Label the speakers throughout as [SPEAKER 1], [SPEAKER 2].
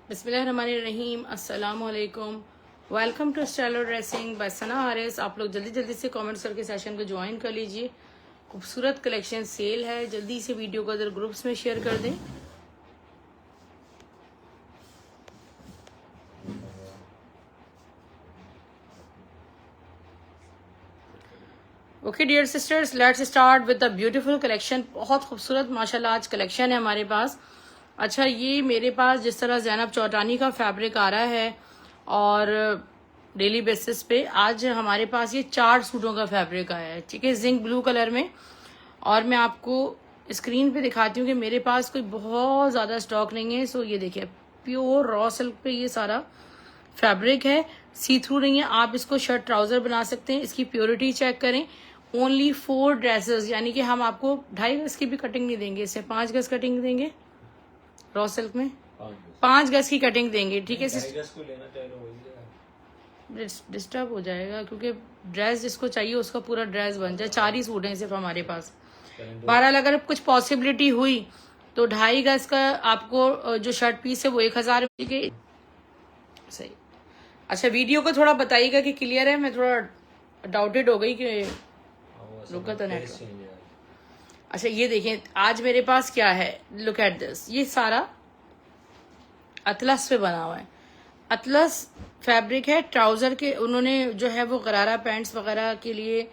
[SPEAKER 1] बिस्मिल्लाहिर्रहमानिर्रहीम, अस्सलाम वालेकुम। Welcome to Stylo dressing by Sana Haris. आप लोग जल्दी जल्दी से कमेंट्स करके सेशन को ज्वाइन कर लीजिए। खूबसूरत कलेक्शन सेल है, जल्दी से वीडियो को अदर ग्रुप्स में शेयर कर दें। Okay dear sisters, let's start with the beautiful collection. बहुत खूबसूरत माशाल्लाह आज कलेक्शन है हमारे पास। अच्छा, ये मेरे पास जिस तरह ज़ैनब चौटानी का फैब्रिक आ रहा है और डेली बेसिस पे आज हमारे पास ये 4 सूटों का फैब्रिक आया है, ठीक है, जिंक ब्लू कलर में। और मैं आपको स्क्रीन पे दिखाती हूँ कि मेरे पास कोई बहुत ज़्यादा स्टॉक नहीं है। सो ये देखिए, प्योर रॉ सिल्क पे ये सारा फैब्रिक है, सी थ्रू नहीं है। आप इसको शर्ट ट्राउजर बना सकते हैं। इसकी प्योरिटी चेक करें। ओनली 4 ड्रेसेस, यानी कि हम आपको 2.5 गज की भी कटिंग नहीं देंगे, इससे 5 गज कटिंग देंगे। रॉ सिल्क में 5 गज की कटिंग देंगे, ठीक है। डिस्टर्ब हो जाएगा क्योंकि ड्रेस जिसको चाहिए उसका पूरा ड्रेस बन जाए। 4 ही सूट हैं सिर्फ हमारे पास। बहरहाल अगर कुछ पॉसिबिलिटी हुई तो 2.5 गज का आपको जो शर्ट पीस है वो 1000 के सही। अच्छा, वीडियो को थोड़ा बताइएगा कि क्लियर है। मैं थोड़ा डाउटेड हो गई कि रुका था नेटवर्क। अच्छा, ये देखें आज मेरे पास क्या है, लुक एट दिस। ये सारा अतलस पे बना हुआ है। अतलस फैब्रिक है, ट्राउजर के उन्होंने जो है वो गरारा पैंट्स वगैरह के लिए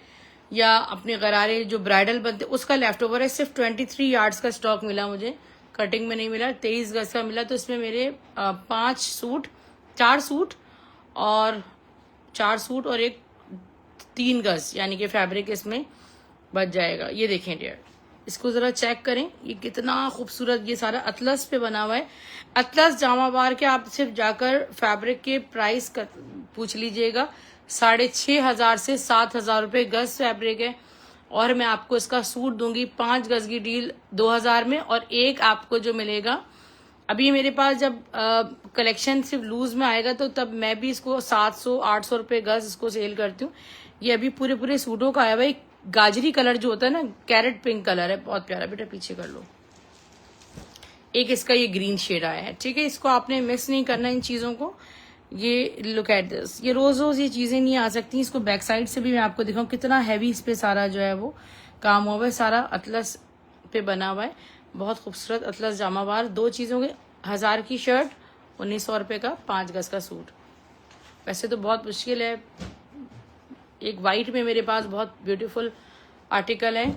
[SPEAKER 1] या अपने गरारे जो ब्राइडल बनते उसका लेफ्ट ओवर है। सिर्फ 23 यार्ड्स का स्टॉक मिला मुझे, कटिंग में नहीं मिला। 23 गज का मिला, तो इसमें मेरे 4 सूट और एक 3 गज यानी कि फैब्रिक इसमें बच जाएगा। ये देखें डियर, इसको जरा चेक करें, ये कितना खूबसूरत। ये सारा अतलस पे बना हुआ है। अतलस जामा बार के आप सिर्फ जाकर फैब्रिक के प्राइस पूछ लीजिएगा। 6500 से 7000 रुपए गज फैब्रिक है। और मैं आपको इसका सूट दूंगी 5 गज की डील 2000 में। और एक आपको जो मिलेगा, अभी मेरे पास जब कलेक्शन सिर्फ लूज में आएगा तो तब मैं भी इसको 700-800 रुपए गज इसको सेल करती हूँ। ये अभी पूरे सूटों का आया भाई। गाजरी कलर जो होता है ना, कैरेट पिंक कलर है, बहुत प्यारा। बेटा पीछे कर लो। एक इसका ये ग्रीन शेड आया है, ठीक है। इसको आपने मिक्स नहीं करना इन चीजों को। ये लुक एट दिस, ये रोज ये चीजें नहीं आ सकती। इसको बैक साइड से भी मैं आपको दिखाऊं कितना हैवी इस पे सारा जो है वो काम हुआ है। सारा अतलस पे बना हुआ है, बहुत खूबसूरत अतलस जामावार। 2 चीजों के 1000 की शर्ट, 1900 रुपए का 5 गज का सूट। वैसे तो बहुत मुश्किल है। एक वाइट में मेरे पास बहुत ब्यूटीफुल आर्टिकल है,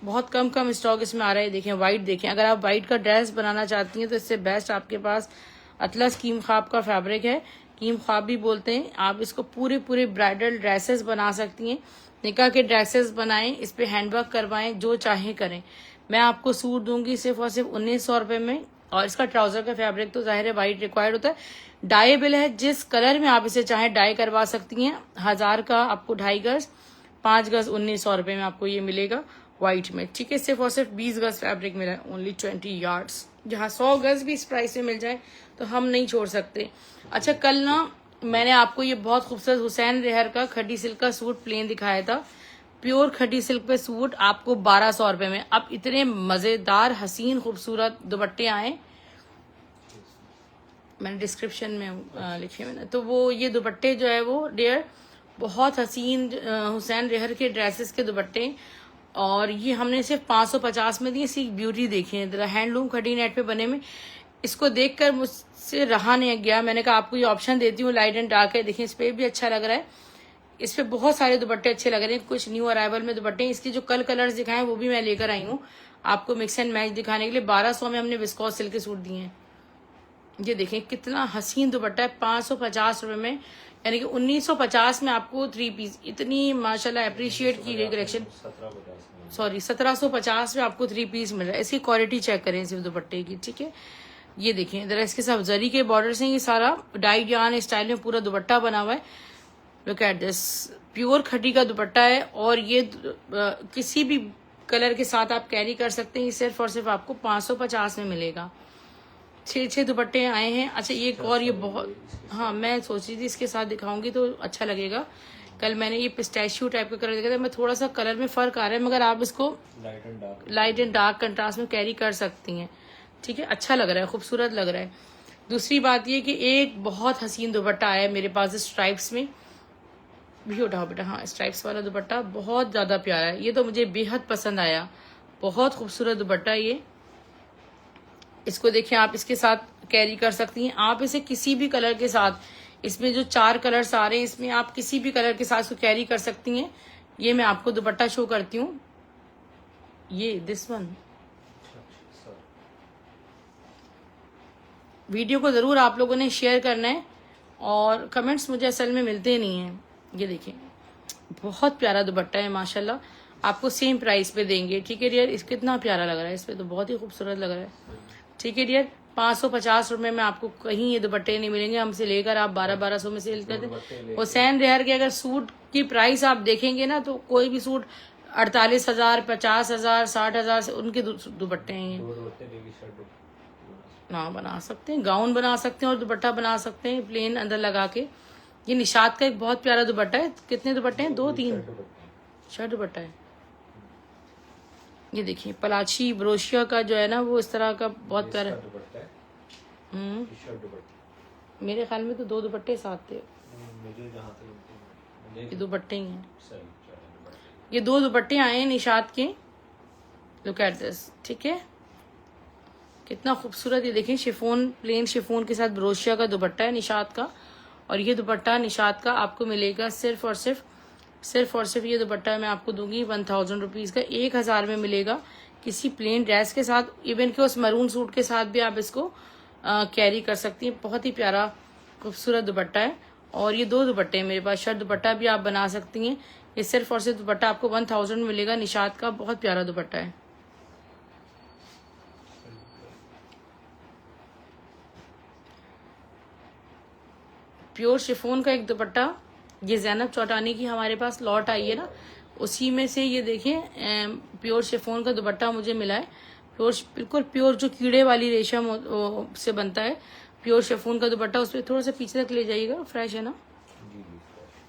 [SPEAKER 1] बहुत कम स्टॉक इसमें आ रहा है। देखें वाइट, देखें अगर आप वाइट का ड्रेस बनाना चाहती हैं तो इससे बेस्ट आपके पास अतलस कीम ख्वाब का फैब्रिक है। कीम ख्वाब भी बोलते हैं। आप इसको पूरे ब्राइडल ड्रेसेस बना सकती हैं, निकाह के ड्रेसेस बनाएं, इस पे हैंडवर्क करवाएं, जो चाहे करें। मैं आपको सूट दूंगी सिर्फ और सिर्फ 1900 रुपए में। और इसका ट्राउजर का फैब्रिक तो जाहिर है वाइट रिक्वायर्ड होता है। डाइबल है, जिस कलर में आप इसे चाहे डाई करवा सकती हैं। 1000 का आपको 2.5 गज, 5 गज 1900 रुपए में आपको ये मिलेगा व्हाइट में, ठीक है। सिर्फ और सिर्फ 20 गज फैब्रिक मिला है, ओनली 20 यार्ड्स। जहाँ 100 गज भी इस प्राइस में मिल जाए तो हम नहीं छोड़ सकते। अच्छा, कल ना मैंने आपको ये बहुत खूबसूरत हुसैन रेहर का खड्डी सिल्क का सूट प्लेन दिखाया था। प्योर खड्डी सिल्क पे सूट आपको 1200 रुपए में। अब इतने मजेदार हसीन खूबसूरत दुपट्टे आए, मैंने डिस्क्रिप्शन में लिखे मैंने, तो वो ये दुपट्टे जो है वो डियर बहुत हसीन हुसैन रेहर के ड्रेसेस के दुपट्टे। और ये हमने सिर्फ 550 में दिए। सी ब्यूटी देखें जरा, हैंडलूम खड़ी नेट पे बने में। इसको देखकर मुझसे रहा नहीं गया, मैंने कहा आपको ये ऑप्शन देती हूँ, लाइट एंड डार्क है। देखिए इस पे भी अच्छा लग रहा है, इस पे बहुत सारे दुपट्टे अच्छे लग रहे हैं। कुछ न्यू अराइवल में दुपट्टे, इसके जो कलर्स दिखाए वो भी मैं लेकर आई हूँ आपको मिक्स एंड मैच दिखाने के लिए। 1200 में हमने विस्कॉस सिल्क के सूट दिए हैं। ये देखें कितना हसीन दुपट्टा है, 550 रुपए में, यानी कि 1950 में आपको 3 पीस। इतनी माशाल्लाह अप्रिशिएट की गई कलेक्शन। 1750 में आपको 3 पीस मिल रहा है। इसकी क्वालिटी चेक करें सिर्फ दुपट्टे की, ठीक है। ये देखें इधर, इसके साथ जरी के बॉर्डर्स हैं। ये सारा डाइड यार्न स्टाइल में पूरा दुपट्टा बना हुआ है। लुक एट दिस, प्योर खड्डी का दुपट्टा है। और ये किसी भी कलर के साथ आप कैरी कर सकते हैं। ये सिर्फ और सिर्फ आपको 550 में मिलेगा। 6 दुपट्टे आए हैं। अच्छा, ये एक और, ये बहुत, हाँ मैं सोच रही थी इसके साथ दिखाऊंगी तो अच्छा लगेगा। कल मैंने ये पिस्टैशियो टाइप का कलर देखा था, मैं थोड़ा सा कलर में फर्क आ रहा है, मगर आप इसको लाइट एंड डार्क कंट्रास्ट में कैरी कर सकती हैं, ठीक है। अच्छा लग रहा है, खूबसूरत लग रहा है। दूसरी बात ये कि एक बहुत हसीन दुपट्टा आया है मेरे पास स्ट्राइप्स में भी। उठाओ बेटा, हाँ स्ट्राइप्स वाला दुपट्टा बहुत ज़्यादा प्यारा है, ये तो मुझे बेहद पसंद आया, बहुत खूबसूरत दुपट्टा ये। इसको देखिए, आप इसके साथ कैरी कर सकती हैं, आप इसे किसी भी कलर के साथ, इसमें जो 4 कलर्स आ रहे हैं इसमें आप किसी भी कलर के साथ इसको कैरी कर सकती हैं। ये मैं आपको दुपट्टा शो करती हूँ, ये दिस वन। वीडियो को ज़रूर आप लोगों ने शेयर करना है, और कमेंट्स मुझे असल में मिलते नहीं हैं। ये देखिए बहुत प्यारा दुपट्टा है माशाल्लाह, आपको सेम प्राइस पे देंगे। ठीक है डियर, इस कितना प्यारा लग रहा है, इस पर तो बहुत ही खूबसूरत लग रहा है। ठीक है डियर, 550 रुपये में आपको कहीं ये दुपट्टे नहीं मिलेंगे, हमसे लेकर आप 1200 में सेल करते हैं। हुसैन रेहर के अगर सूट की प्राइस आप देखेंगे ना, तो कोई भी सूट 48,000, 50,000, 60,000 से उनके दुपट्टे हैं। ना बना सकते हैं, गाउन बना सकते हैं और दुपट्टा बना सकते हैं प्लेन अंदर लगा के। ये निशात का एक बहुत प्यारा दुपट्टा है। कितने दुपट्टे हैं? 2-3 शर्ट दुपट्टा है। ये देखिए पलाची ब्रोशिया का जो है ना, वो इस तरह का बहुत प्यारा। मेरे ख्याल में तो 2 दुपट्टे साथ थे, ये दुपट्टे ही हैं, ये 2 दुपट्टे आए हैं निशात के। Look at this. ठीक है, कितना खूबसूरत, ये देखें शिफोन, प्लेन शिफोन के साथ ब्रोशिया का दुपट्टा है निशात का। और ये दुपट्टा निशात का आपको मिलेगा सिर्फ और सिर्फ ये दुपट्टा मैं आपको दूंगी 1000 रुपीज़ का, 1000 में मिलेगा किसी प्लेन ड्रेस के साथ। इवन कि उस मरून सूट के साथ भी आप इसको कैरी कर सकती हैं। बहुत ही प्यारा खूबसूरत दुपट्टा है। और ये 2 दुपट्टे हैं मेरे पास, शर्ट दुपट्टा भी आप बना सकती हैं। ये सिर्फ और सिर्फ दुपट्टा आपको 1000 में मिलेगा निशात का, बहुत प्यारा दुपट्टा है। प्योर शिफोन का एक दुपट्टा, ये ज़ैनब चौटानी की हमारे पास लॉट आई है ना, उसी में से ये देखिए प्योर शिफोन का दुपट्टा मुझे मिला है। प्योर, बिल्कुल प्योर, जो कीड़े वाली रेशम से बनता है, प्योर शिफोन का दुपट्टा। उस पर थोड़ा सा पीछे तक ले जाइएगा, फ्रेश है ना।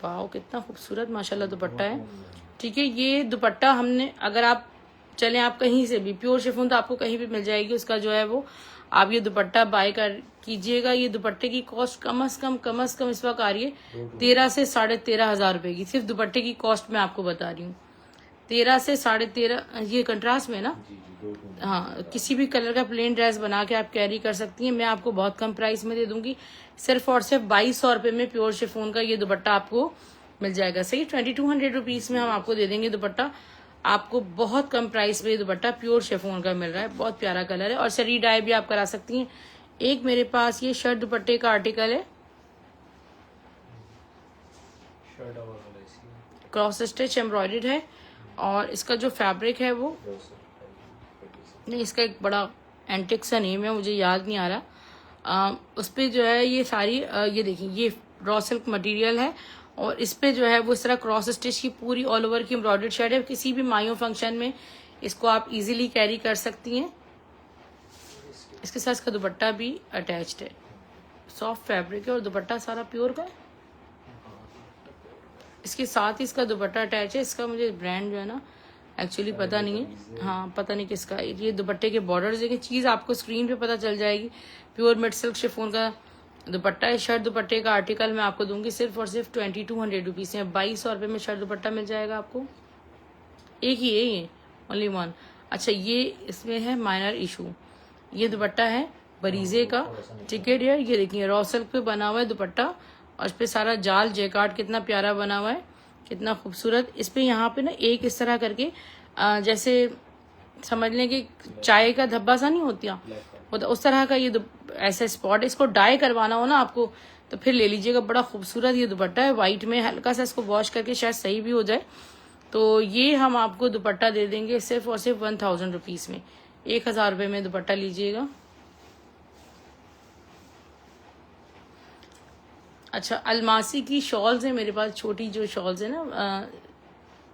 [SPEAKER 1] वाह कितना खूबसूरत माशाल्लाह दुपट्टा है। ठीक है, ये दुपट्टा हमने, अगर आप चलें आप कहीं से भी, प्योर शिफोन तो आपको कहीं भी मिल जाएगी, उसका जो है वो आप ये दुपट्टा बाय कर कीजिएगा। ये दुपट्टे की कॉस्ट कम से कम इस वक्त आ रही है 13 से 13,500 रुपए की, सिर्फ दुपट्टे की कॉस्ट मैं आपको बता रही हूँ। 13 से 13.5, ये कंट्रास्ट में ना। हाँ, किसी भी कलर का प्लेन ड्रेस बना के आप कैरी कर सकती हैं। मैं आपको बहुत कम प्राइस में दे दूंगी, सिर्फ और सिर्फ 2200 रुपये में प्योर शिफोन का ये दुपट्टा आपको मिल जाएगा। सही, 2200 रुपीज़ में हम आपको दे देंगे दुपट्टा। आपको बहुत कम प्राइस में दुपट्टा प्योर शिफॉन का मिल रहा है, बहुत प्यारा कलर है। और शरी डाई भी आप करा सकती हैं। एक मेरे पास ये शर्ट दुपट्टे का आर्टिकल है, क्रॉस स्टिच एम्ब्रॉयडर्ड है, और इसका जो फैब्रिक है वो नहीं, इसका एक बड़ा एंटिक सा नेम है, मुझे याद नहीं आ रहा। उस पर जो है ये सारी ये देखिए, ये रॉ सिल्क मटेरियल है, और इस पे जो है वो इस तरह क्रॉस स्टिच की पूरी ऑल ओवर की एम्ब्रॉयडर्ड शर्ट है। किसी भी मायो फंक्शन में इसको आप इजीली कैरी कर सकती हैं। इसके साथ इसका दुपट्टा भी अटैच्ड है, सॉफ्ट फैब्रिक है और दुपट्टा सारा प्योर का है। इसके साथ ही इसका दुपट्टा अटैच है। इसका मुझे ब्रांड जो है ना एक्चुअली पता नहीं है, हाँ पता नहीं किसका। ये दुपट्टे के बॉर्डर्स देखिए, चीज़ आपको स्क्रीन पे पता चल जाएगी। प्योर मिड सिल्क शिफॉन का दुपट्टा है। शर्ट दुपट्टे का आर्टिकल मैं आपको दूंगी सिर्फ और सिर्फ 2200 रुपीज़ में, 2200 रुपये में शर्ट दुपट्टा मिल जाएगा आपको। एक ही है ये, ओनली वन। अच्छा, ये इसमें है माइनर इशू, ये दुपट्टा है बरीजे का। ठीक है डियर, ये देखिए रॉ सिल्क पे बना हुआ है दुपट्टा, और इस पे सारा जाल जैकार्ड कितना प्यारा बना हुआ है, कितना खूबसूरत। इस पे यहाँ पे ना एक इस तरह करके जैसे समझ लें कि चाय का धब्बा सा नहीं होता, उस तरह का ये ऐसा स्पॉट है। इसको डाई करवाना हो ना आपको तो फिर ले लीजिएगा, बड़ा खूबसूरत ये दुपट्टा है वाइट में। हल्का सा इसको वॉश करके शायद सही भी हो जाए, तो ये हम आपको दुपट्टा दे देंगे सिर्फ और सिर्फ 1000 रुपीज़ में। 1000 रुपये में दुपट्टा लीजिएगा। अच्छा, अलमासी की शॉल्स है मेरे पास, छोटी जो शॉल्स है ना,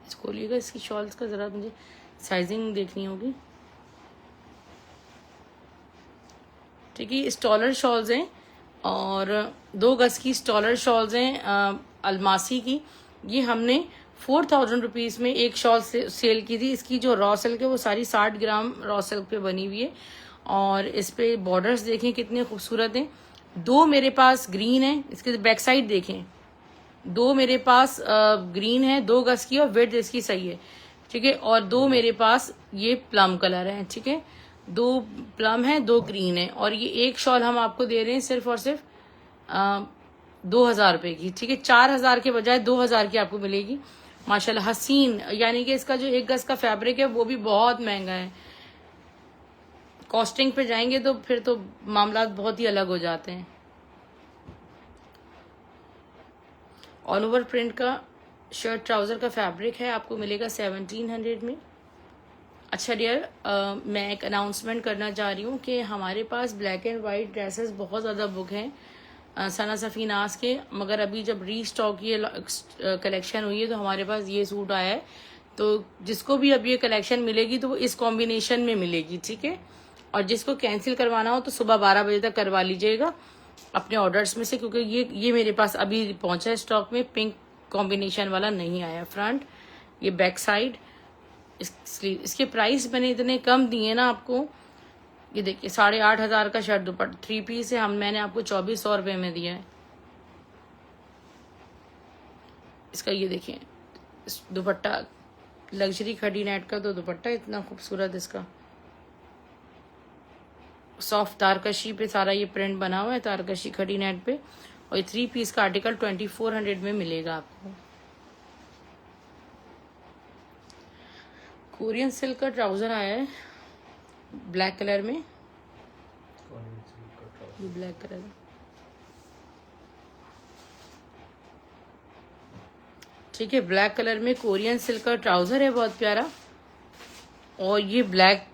[SPEAKER 1] इसको खोलिएगा, इसकी शॉल्स का ज़रा मुझे साइजिंग देखनी होगी। ठीक है, स्टॉलर शॉल्स हैं और 2 गज की स्टॉलर शॉल्स हैं अलमासी की। ये हमने 4000 रुपीज़ में एक शॉल सेल की थी। इसकी जो रॉ सिल्क है वो सारी 60 ग्राम रॉ सिल्क पे बनी हुई है, और इस पे बॉर्डर्स देखें कितने खूबसूरत हैं। दो मेरे पास ग्रीन है, इसके बैक साइड देखें, दो मेरे पास ग्रीन है 2 गज की और विड्थ इसकी सही है, ठीक है। और दो मेरे पास ये प्लम कलर है, ठीक है, 2 प्लम है 2 ग्रीन है। और ये एक शॉल हम आपको दे रहे हैं सिर्फ और सिर्फ 2000 रुपए की, ठीक है। 4000 के बजाय 2000 की आपको मिलेगी माशाल्लाह हसीन। यानी कि इसका जो 1 गज का फैब्रिक है वो भी बहुत महंगा है, कॉस्टिंग पे जाएंगे तो फिर तो मामला बहुत ही अलग हो जाते हैं। ऑल ओवर प्रिंट का शर्ट ट्राउजर का फैब्रिक है, आपको मिलेगा 1700 में। अच्छा डियर, मैं एक अनाउंसमेंट करना चाह रही हूँ कि हमारे पास ब्लैक एंड वाइट ड्रेसेस बहुत ज़्यादा बुक हैं सना सफीनास के, मगर अभी जब रीस्टॉक ये कलेक्शन हुई है तो हमारे पास ये सूट आया है। तो जिसको भी अब ये कलेक्शन मिलेगी तो वो इस कॉम्बिनेशन में मिलेगी, ठीक है। और जिसको कैंसिल करवाना हो तो सुबह 12 बजे तक करवा लीजिएगा अपने ऑर्डर्स में से, क्योंकि ये मेरे पास अभी पहुंचा है स्टॉक में, पिंक कॉम्बिनेशन वाला नहीं आया। फ्रंट, ये बैक साइड, इसके प्राइस मैंने इतने कम दिए ना आपको। ये देखिए 8500 का शर्ट दुपट्टा 3 पीस है, मैंने आपको 2400 रुपये में दिया है। इसका ये देखिए दुपट्टा, लग्जरी खड़ी नेट का तो दुपट्टा इतना खूबसूरत, इसका सॉफ्ट तारकशी पे सारा ये प्रिंट बना हुआ है, तारकशी खड़ी नेट पे। और ये 3 पीस का आर्टिकल 2400 में मिलेगा आपको। कोरियन सिल्क का ट्राउजर आया है ब्लैक कलर में, ये ब्लैक कलर है, ठीक है। ब्लैक कलर में कोरियन सिल्क का ट्राउजर है बहुत प्यारा। और ये ब्लैक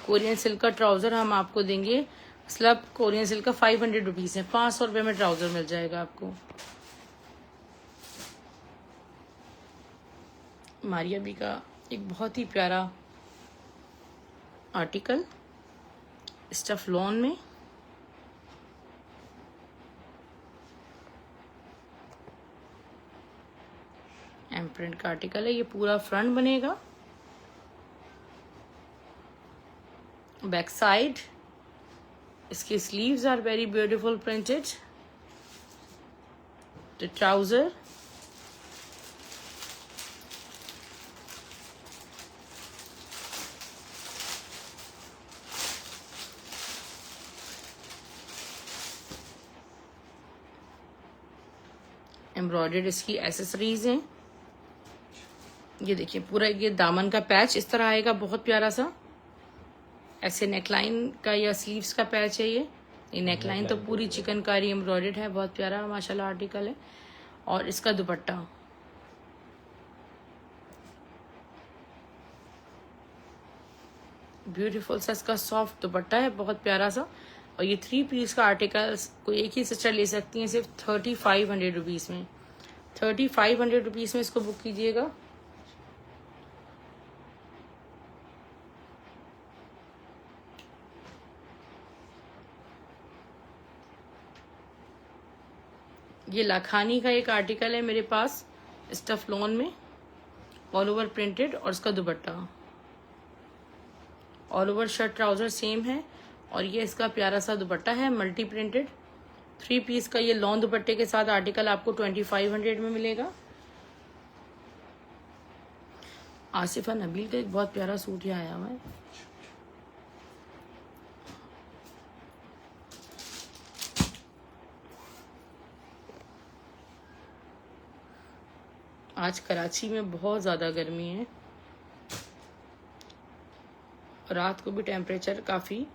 [SPEAKER 1] कोरियन सिल्क का ट्राउजर हम आपको देंगे, स्लब कोरियन सिल्क का 500 रुपीज है, 500 रुपये में ट्राउजर मिल जाएगा आपको। मारिया बी का एक बहुत ही प्यारा आर्टिकल स्टफ लॉन में, एम्प्रिंट का आर्टिकल है। ये पूरा फ्रंट बनेगा, बैक साइड, इसके sleeves are very beautiful printed. The trouser, embroidered इसकी एसेसरीज हैं। ये देखिए पूरा ये दामन का पैच इस तरह आएगा, बहुत प्यारा सा, ऐसे नेकलाइन का या स्लीव्स का पैच है ये नेकलाइन तो पूरी चिकनकारी एम्ब्रॉयडर्ड है, बहुत प्यारा माशाल्लाह आर्टिकल है। और इसका दुपट्टा, ब्यूटीफुल सा इसका सॉफ्ट दुपट्टा है, बहुत प्यारा सा। और ये 3 पीस का आर्टिकल कोई एक ही सिस्टर ले सकती हैं सिर्फ 3500 रुपीज में। 3500 रुपीज में इसको बुक कीजिएगा। ये लाखानी का एक आर्टिकल है मेरे पास स्टफ लॉन में, ऑल ओवर प्रिंटेड। और इसका दुपट्टा, all over shirt trouser same है। और ये इसका प्यारा सा दुपट्टा है मल्टी प्रिंटेड, 3 पीस का ये लॉन दुपट्टे के साथ आर्टिकल आपको 2500 में मिलेगा। आसिफा नबील का एक बहुत प्यारा सूट ये आया हुआ है, आज कराची में बहुत ज़्यादा गर्मी है, रात को भी टेम्परेचर काफ़ी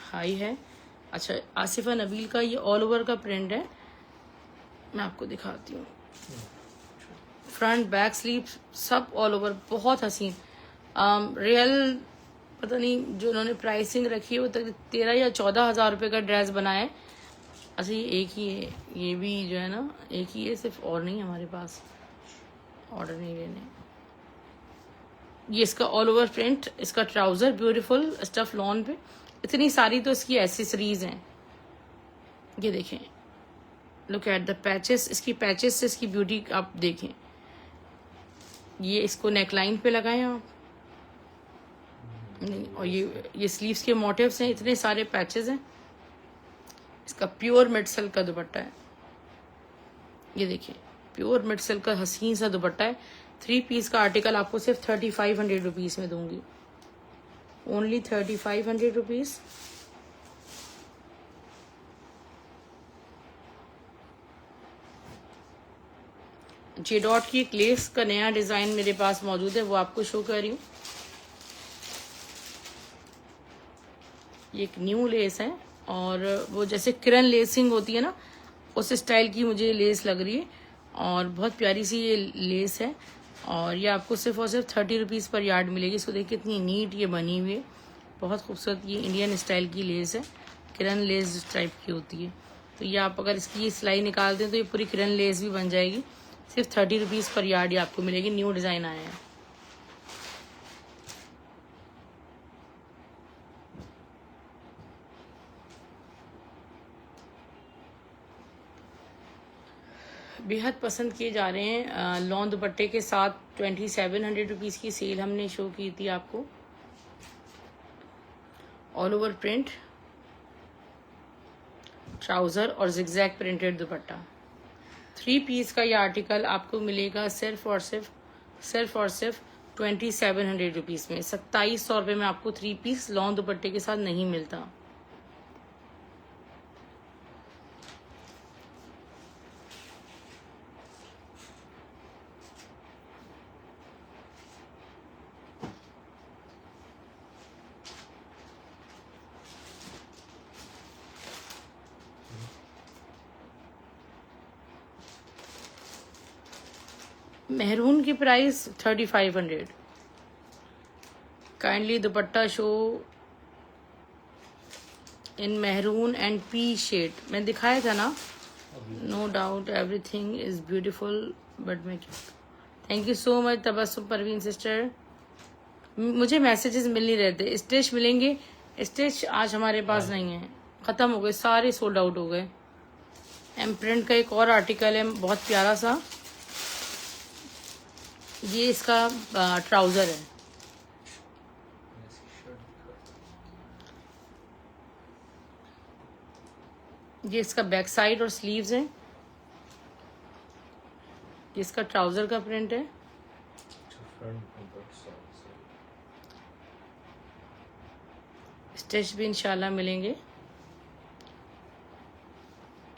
[SPEAKER 1] हाई है। अच्छा, आसिफा नबील का ये ऑल ओवर का प्रिंट है, मैं आपको दिखाती हूँ। फ्रंट बैक स्लीव सब ऑल ओवर, बहुत हसीन। रियल पता नहीं जो उन्होंने प्राइसिंग रखी है वो 13 या 14 हज़ार रुपये का ड्रेस बनाया है। अच्छा ये एक ही है, ये भी जो है ना एक ही है सिर्फ, और नहीं हमारे पास, ऑर्डर नहीं लेने। ये इसका ऑल ओवर प्रिंट, इसका ट्राउजर ब्यूटीफुल स्टफ लॉन पे, इतनी सारी तो इसकी एसेसरीज हैं। ये देखें, लुक एट द पैचेस, इसकी पैचेस से इसकी ब्यूटी आप देखें। ये इसको नेकलाइन पे लगाएं आप, नहीं, और ये स्लीव्स के मोटिव्स हैं, इतने सारे पैचेस हैं। इसका प्योर मिड सिल्क का दुपट्टा है, ये देखिए प्योर मिड सिल्क का हसीन सा दुपट्टा है। 3 पीस का आर्टिकल आपको सिर्फ 3500 रुपीज़ में दूंगी, ओनली 3500 रुपीज़। जे डॉट की एक लेस का नया डिज़ाइन मेरे पास मौजूद है, वो आपको शो कर रही हूँ। ये एक न्यू लेस है और वो जैसे किरण लेसिंग होती है ना, उस स्टाइल की मुझे लेस लग रही है और बहुत प्यारी सी ये लेस है। और ये आपको सिर्फ और सिर्फ 30 रुपीज़ पर यार्ड मिलेगी। इसको देखिए कितनी नीट ये बनी हुई है, बहुत खूबसूरत। ये इंडियन स्टाइल की लेस है, किरण लेस टाइप की होती है। तो ये आप अगर इसकी सिलाई निकाल दें तो ये पूरी किरण लेस भी बन जाएगी। सिर्फ 30 रुपीज़ पर यार्ड ये आपको मिलेगी। न्यू डिज़ाइन आया है। बेहद पसंद किए जा रहे हैं लॉन दुपट्टे के साथ 2700 रुपीज़ की सेल हमने शो की थी आपको। ऑल ओवर प्रिंट, ट्राउज़र और जिगजैग प्रिंटेड दुपट्टा। 3 पीस का ये आर्टिकल आपको मिलेगा सिर्फ और सिर्फ 2700 रुपीज़ में। 2700 रुपये में आपको 3 पीस लॉन दुपट्टे के साथ नहीं मिलता। मेहरून की price 3500। Kindly dupatta show in maroon and P shade. मैं दिखाया था ना, no doubt everything is beautiful but मैं thank you so much Tabassum Parveen sister. मुझे मैसेजेस मिल नहीं रहे थे। स्टिच मिलेंगे, स्टिच आज हमारे पास नहीं है, ख़त्म हो गए, सारे सोल्ड आउट हो गए। एम प्रिंट का एक और आर्टिकल है बहुत प्यारा सा, ये इसका ट्राउज़र है। ये इसका बैक साइड और स्लीव्स है। ये इसका ट्राउज़र का प्रिंट है। स्टिच भी इंशाल्लाह मिलेंगे।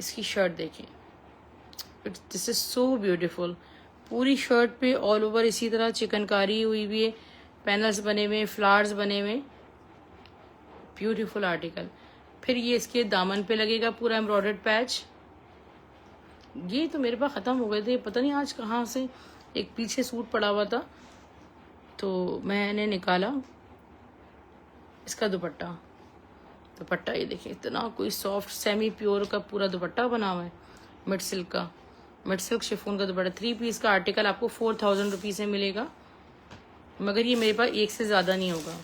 [SPEAKER 1] इसकी शर्ट देखिए, दिस इज सो ब्यूटीफुल। पूरी शर्ट पे ऑल ओवर इसी तरह चिकनकारी हुई हुई है, पैनल्स बने हुए, फ्लावर्स बने हुए, ब्यूटीफुल आर्टिकल। फिर ये इसके दामन पे लगेगा पूरा एम्ब्रॉयडर्ड पैच। ये तो मेरे पास ख़त्म हो गए थे, पता नहीं आज कहाँ से। एक पीछे सूट पड़ा हुआ था तो मैंने निकाला। इसका दुपट्टा ये देखिए, इतना कोई सॉफ्ट सेमी प्योर का पूरा दुपट्टा बना हुआ है, मिड सिल्क का, मिड सिल्क शिफॉन का दुपट्टा। 3 पीस का आर्टिकल आपको 4000 रुपीज़ में मिलेगा, मगर ये मेरे पास एक से ज़्यादा नहीं होगा।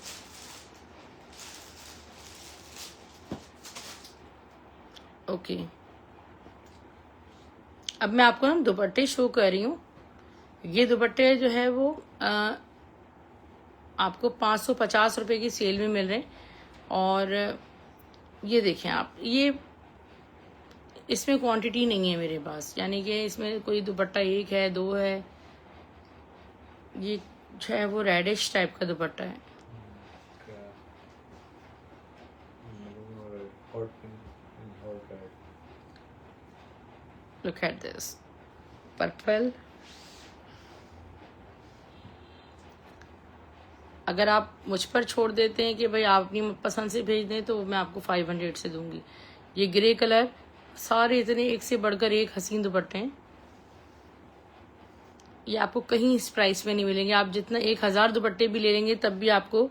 [SPEAKER 1] ओके, अब मैं आपको ना दुपट्टे शो कर रही हूँ। ये दुपट्टे जो है वो आपको 550 रुपये की सेल में मिल रहे हैं। और ये देखें आप, ये इसमें क्वांटिटी नहीं है मेरे पास, यानी कि इसमें कोई दुपट्टा 1 है 2 है। ये जो है वो रेडिश टाइप का दुपट्टा है। Look at this purple. अगर आप मुझ पर छोड़ देते हैं कि भाई आप अपनी पसंद से भेज दें तो मैं आपको 500 से दूंगी। ये ग्रे कलर, सारे इतने एक से बढ़कर एक हसीन दुपट्टे हैं। ये आपको कहीं इस प्राइस में नहीं मिलेंगे। आप जितना 1000 दुपट्टे भी ले लेंगे तब भी आपको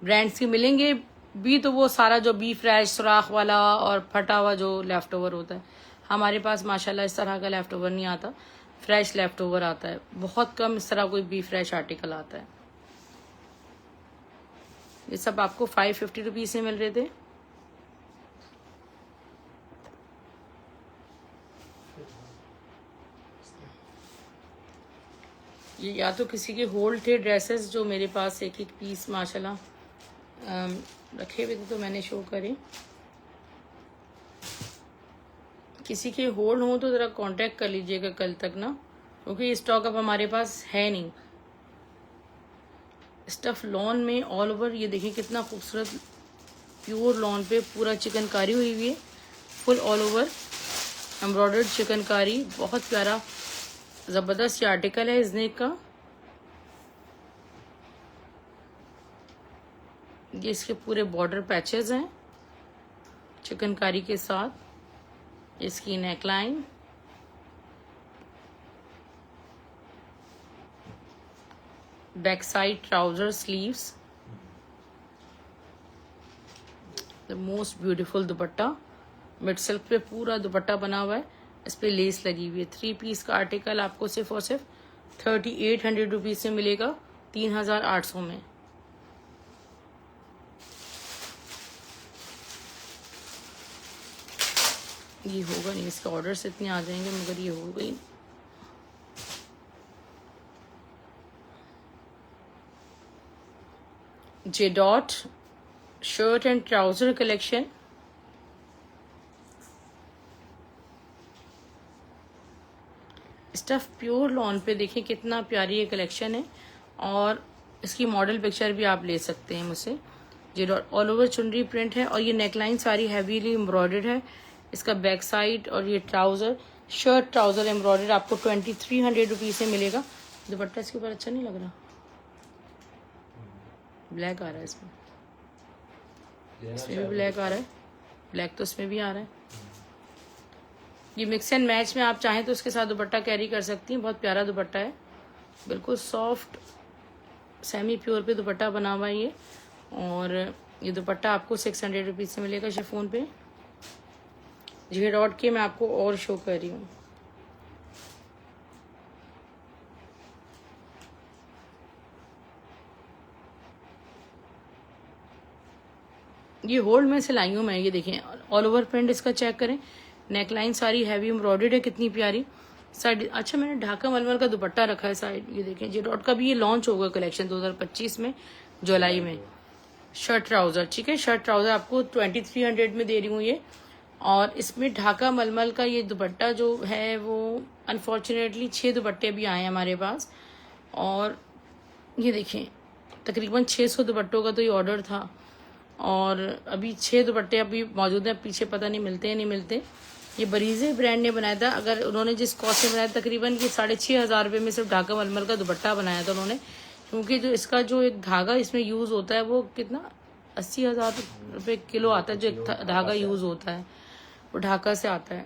[SPEAKER 1] ब्रांड्स के मिलेंगे भी, तो वो सारा जो बी फ्रेश सुराख वाला और फटा हुआ जो लेफ्ट ओवर होता है। हमारे पास माशाल्लाह इस तरह का लेफ्ट ओवर नहीं आता, फ्रेश लेफ्ट ओवर आता है। बहुत कम इस तरह कोई बी फ्रेश आर्टिकल आता है। ये सब आपको 550 रुपीज़ से मिल रहे थे। ये या तो किसी के होल्ड थे ड्रेसेस जो मेरे पास एक एक पीस माशाल्लाह रखे हुए थे तो मैंने शो करे। किसी के होल्ड हो तो ज़रा कांटेक्ट कर लीजिएगा कल तक ना, क्योंकि ये स्टॉक अब हमारे पास है नहीं। स्टफ लॉन में ऑल ओवर ये देखिए कितना खूबसूरत प्योर लॉन पे पूरा चिकनकारी हुई हुई है, full all over embroidered chikankari, बहुत प्यारा ज़बरदस्त ये आर्टिकल है इज़नेक का। ये इसके पूरे बॉर्डर पैचेस हैं चिकनकारी के साथ, इसकी neckline, back side trouser sleeves, the most beautiful dupatta, mid silk पे पूरा दुपट्टा बना हुआ है, इस पे लेस लगी हुई है। 3 पीस का आर्टिकल आपको सिर्फ और सिर्फ 3800 रुपीज से मिलेगा, 3800 में। ये होगा नहीं, इसके ऑर्डर्स इतने आ जाएंगे, मगर ये हो गई। J dot shirt and trouser collection, stuff pure lawn पे देखिए कितना प्यारी ये कलेक्शन है, और इसकी मॉडल पिक्चर भी आप ले सकते हैं मुझसे। जे डॉट ऑल ओवर चुनरी प्रिंट है, और ये नेकलाइन सारी हैवीली एम्ब्रॉयडर्ड है। इसका बैक साइड और ये ट्राउजर, शर्ट ट्राउजर एम्ब्रॉयडर्ड आपको 2300 रुपीज से मिलेगा। दुपट्टा इसके ऊपर अच्छा नहीं लग रहा, ब्लैक आ रहा है इसमें भी ब्लैक आ रहा है, ब्लैक तो इसमें भी आ रहा है। ये मिक्स एंड मैच में आप चाहें तो इसके साथ दुपट्टा कैरी कर सकती हैं, बहुत प्यारा दुपट्टा है, बिल्कुल सॉफ्ट सेमी प्योर पे दुपट्टा बना हुआ है ये। और ये दुपट्टा आपको 600 रुपीज से मिलेगा शिफॉन पे। जे डॉट के मैं आपको और शो कर रही हूँ। ये होल्ड में से लाई हूँ मैं, ये देखें ऑल ओवर प्रिंट इसका चेक करें, नेकलाइन सारी हैवी एम्ब्रॉयडर्ड है, कितनी प्यारी साइड। अच्छा मैंने ढाका मलमल का दुपट्टा रखा है साइड, ये देखें जे डॉट का भी ये लॉन्च होगा कलेक्शन 2025 में जुलाई में। शर्ट ट्राउजर, ठीक है, शर्ट ट्राउजर आपको 2300 में दे रही हूँ ये। और इसमें ढाका मलमल का ये दुपट्टा जो है वो अनफॉर्चुनेटली 6 दुपट्टे भी आए हैं हमारे पास, और ये देखें तकरीबन 600 दुपट्टों का तो ये ऑर्डर था, और अभी 6 दुपट्टे अभी मौजूद हैं, पीछे पता नहीं मिलते हैं नहीं मिलते। ये बरीजे ब्रांड ने बनाया था, अगर उन्होंने जिस कॉस्ट में बनाया तकरीबन ये 6500 रुपये में सिर्फ ढाका मलमल का दुपट्टा बनाया था उन्होंने, क्योंकि जो इसका जो एक धागा इसमें यूज़ होता है वो कितना 80,000 रुपये किलो आता है, जो एक धागा यूज़ होता है वो ढाका से आता है,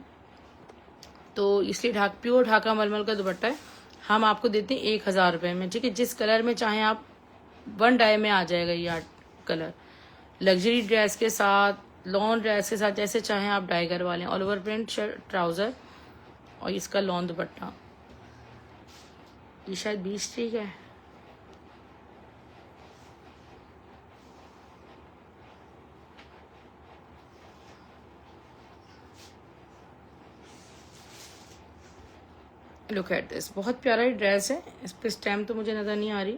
[SPEAKER 1] तो इसलिए प्योर ढाका मलमल का दुपट्टा है। हम आपको देते हैं 1000 रुपये में, ठीक है, जिस कलर में चाहें आप, 1 डाई में आ जाएगा ये कलर, लग्जरी ड्रेस के साथ, लॉन ड्रेस के साथ, जैसे चाहें आप डाई करवा लें। All over print shirt trouser और इसका लॉन दुपट्टा, ये शायद 20 ठीक है। लुक एट दिस, बहुत प्यारा ही ड्रेस है, इस पर स्टैम्प तो मुझे नजर नहीं आ रही,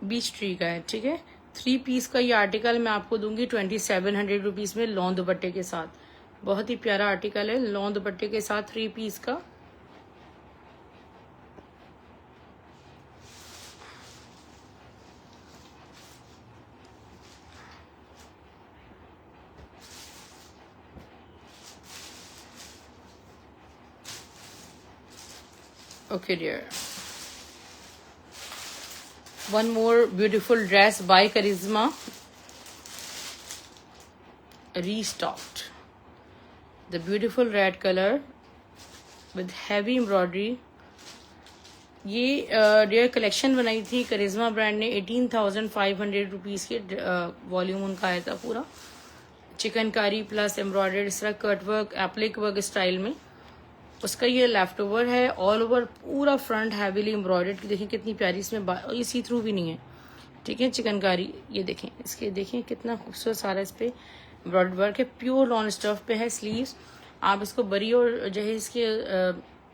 [SPEAKER 1] बीच ट्री का है, ठीक है। 3 पीस का ये आर्टिकल मैं आपको दूंगी 2700 रुपीज में लॉन दुपट्टे के साथ, बहुत ही प्यारा आर्टिकल है, लॉन दुपट्टे के साथ 3 पीस का। Okay dear, one more beautiful dress by Karizma, restocked, the beautiful red color with heavy embroidery। ये डेयर कलेक्शन बनाई थी करिश्मा ब्रांड ने, 18,500 रुपीज़ के वॉल्यूम उनका आया था, पूरा चिकनकारी प्लस एम्ब्रॉयडर्ड इस तरह cut work applique work style में, उसका ये लेफ्ट ओवर है। ऑल ओवर पूरा फ्रंट हैवीली एम्ब्रॉयडर्ड, देखिए कितनी प्यारी इसमें, ये सी थ्रू भी नहीं है, ठीक है, चिकनकारी। ये देखें इसके, देखें कितना खूबसूरत सारा इस पे एम्ब्रॉयडर्ड वर्क है, प्योर लॉन स्टफ पे है। स्लीव्स आप इसको बरी और जो है इसके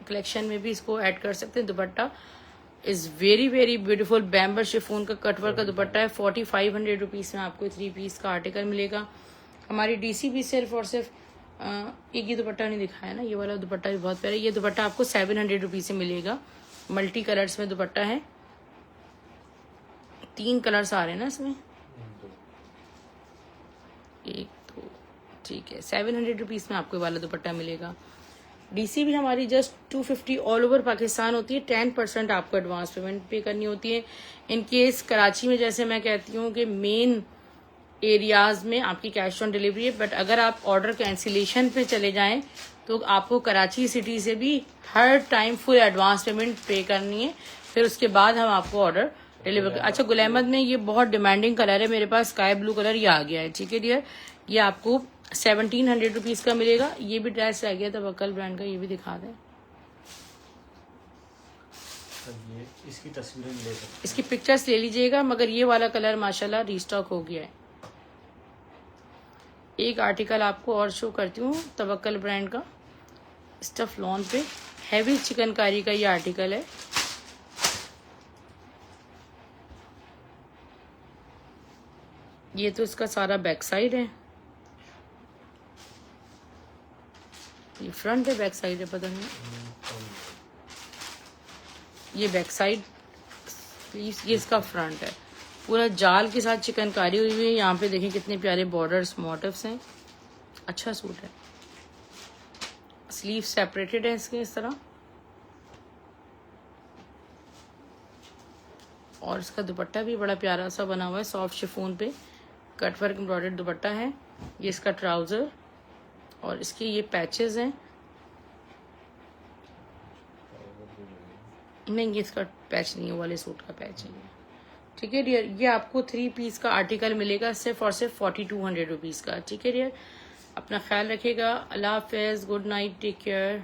[SPEAKER 1] कलेक्शन में भी इसको ऐड कर सकते हैं। दुपट्टा is very very beautiful, बैम्बर chiffon का कटवर्क का दुपट्टा है। 4500 रुपीज़ में आपको 3 पीस का आर्टिकल मिलेगा। हमारी डीसी भी सिर्फ और सिर्फ एक ये दुपट्टा नहीं दिखाया ना, ये वाला दुपट्टा भी बहुत प्यारा। ये दुपट्टा आपको 700 रुपीज से मिलेगा। मल्टी कलर्स में दुपट्टा है, 3 कलर्स आ रहे हैं ना इसमें, 1 2, ठीक है। 700 रुपीज में आपको ये वाला दुपट्टा मिलेगा। डीसी भी हमारी जस्ट 250 ऑल ओवर पाकिस्तान होती है। 10% आपको एडवांस पेमेंट पे करनी होती है। इन केस कराची में जैसे मैं कहती हूँ कि मेन एरियाज में आपकी कैश ऑन डिलीवरी है, बट अगर आप ऑर्डर कैंसिलेशन पे चले जाएं तो आपको कराची सिटी से भी हर टाइम फुल एडवांस पेमेंट पे करनी है, फिर उसके बाद हम आपको ऑर्डर डिलीवर। अच्छा, गुल अहमद में ये बहुत डिमांडिंग कलर है मेरे पास, स्काई ब्लू कलर, ये आ गया है, ठीक है डियर। ये आपको 1700 रुपीज का मिलेगा। ये भी ड्रेस रह गया तवक्कल ब्रांड का, ये भी दिखा दें।
[SPEAKER 2] इसकी तस्वीरें ले सकते,
[SPEAKER 1] इसकी पिक्चर्स ले लीजिएगा, मगर ये वाला कलर माशाल्लाह रीस्टॉक हो गया है। एक आर्टिकल आपको और शो करती हूँ तवक्कल ब्रांड का, स्टफ लॉन पे हैवी चिकनकारी का ये आर्टिकल है। ये तो इसका सारा बैक साइड है, ये फ्रंट है बैक साइड है पता नहीं, ये बैक साइड, ये इसका फ्रंट है। पूरा जाल के साथ चिकनकारी हुई हुई है। यहाँ पे देखें कितने प्यारे बॉर्डर्स मोटिव्स हैं, अच्छा सूट है। स्लीव सेपरेटेड है इसके इस तरह, और इसका दुपट्टा भी बड़ा प्यारा सा बना हुआ है, सॉफ्ट शिफॉन पे कटवर्क एम्ब्रॉयडर्ड दुपट्टा है। ये इसका ट्राउजर और इसके ये पैचेस हैं, नहीं ये इसका पैच नहीं है, वाले सूट का पैच है, ठीक है डियर। ये आपको 3 पीस का आर्टिकल मिलेगा सिर्फ और सिर्फ 4200 रुपीज का, ठीक है डियर। अपना ख्याल रखिएगा, अल्लाह हाफिज, गुड नाइट, टेक केयर।